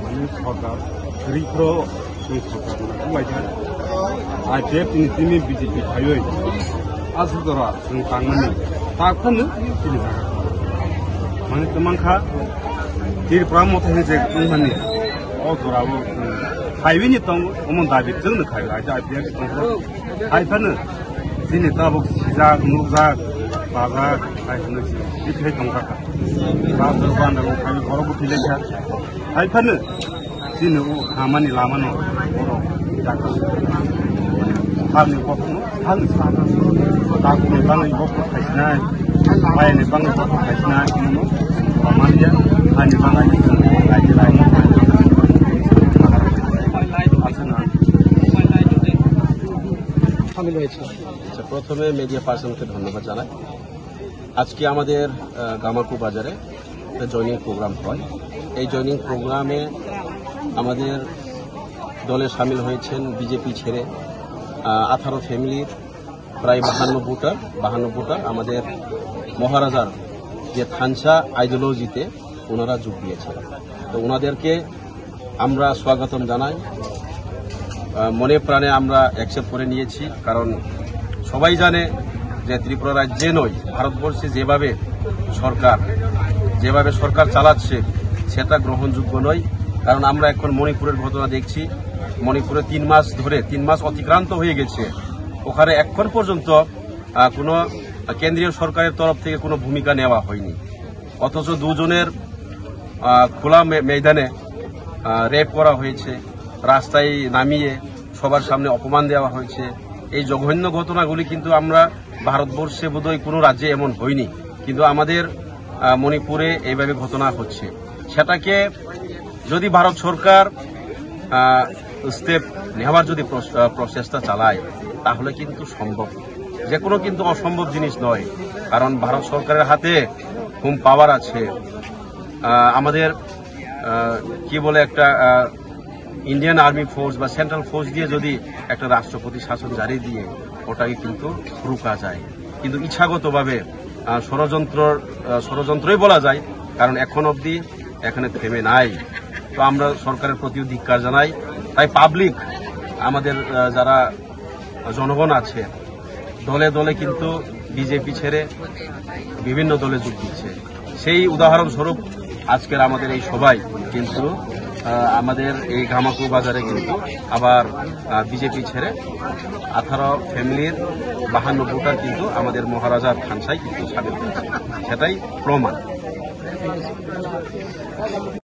माने सरकार गरीबफ्राव सरकार लाइक आईपीएफ इनिसिमी बीजेपी थायो आसुदरा जों थांनानै ताकनो दिनै जागा माने तमानखा दिरफ्रा मथाय जे बुंहानि अजराबो थाइवेनि दं अमन दाबि जोंनो थायो आईपीएफ दं आईफानो दिनै ताबक सिजा नुजा बाजा आईफानो बिथाय दंखा बाजा बान्दाव थायो बरबो थिलेखा आईफानो दिनै खामानि लामानो जाका हानि गथनो हानि साना दागुनि बाङै गथ थाइसिनाय बायनि बाङै गथ थाइसिनाय मानिया हानि बाङै रायजो रायजो प्रथमे मीडिया पार्सन के धन्यवाद जानाई आज के आमादेर गामाकु बाजारे जयनिंग प्रोग्राम हय এই জয়নিং প্রোগ্রামে আমাদের দলে শামিল হয়েছেন বিজেপি ছেড়ে 18 ফ্যামিলির প্রায় 52 ভোটার আমাদের মহারাজার যে থানসা আইডিওলজিতে ওনারা যোগ দিয়েছেন। তো ওনাদেরকে আমরা স্বাগতম জানাই, মনে প্রাণে আমরা অ্যাকসেপ্ট করে নিয়েছি। কারণ সবাই জানে যে ত্রিপুরা রাজ্যে নয়, ভারতবর্ষে যেভাবে সরকার চালাচ্ছে সেটা গ্রহণযোগ্য নয়। কারণ আমরা এখন মণিপুরের ঘটনা দেখছি, মণিপুরে 3 মাস অতিক্রান্ত হয়ে গেছে, ওখানে এখন পর্যন্ত কোনো কেন্দ্রীয় সরকারের তরফ থেকে কোনো ভূমিকা নেওয়া হয়নি। অথচ দুজনের খোলা ময়দানে রেপ করা হয়েছে, রাস্তায় নামিয়ে সবার সামনে অপমান দেওয়া হয়েছে। এই জঘন্য ঘটনাগুলি কিন্তু আমরা ভারতবর্ষে বোধহয় কোনো রাজ্যে এমন হয়নি, কিন্তু আমাদের মণিপুরে এইভাবে ঘটনা হচ্ছে। সেটাকে যদি ভারত সরকার স্টেপ নেওয়ার যদি প্রচেষ্টা চালায় তাহলে কিন্তু সম্ভব, যে কোনো কিন্তু অসম্ভব জিনিস নয়। কারণ ভারত সরকারের হাতে খুব পাওয়ার আছে। আমাদের কি বলে একটা ইন্ডিয়ান আর্মি ফোর্স বা সেন্ট্রাল ফোর্স দিয়ে যদি একটা রাষ্ট্রপতি শাসন জারি দিয়ে ওটাকে কিন্তু রুকা যায়, কিন্তু ইচ্ছাগতভাবে ষড়যন্ত্রই বলা যায়। কারণ এখন অবধি এখানে থেমে নাই। তো আমরা সরকারের প্রতিও ধিক্কার জানাই। তাই পাবলিক, আমাদের যারা জনগণ আছে, দলে দলে কিন্তু বিজেপি ছেড়ে বিভিন্ন দলে যোগ দিচ্ছে। সেই উদাহরণস্বরূপ আজকের আমাদের এই সবাই কিন্তু আমাদের এই গামাকু বাজারে কিন্তু আবার বিজেপি ছেড়ে 18 ফ্যামিলির 52 ভোটার কিন্তু আমাদের মহারাজার থানসায় কিন্তু সামিল হয়েছে, সেটাই প্রমাণ।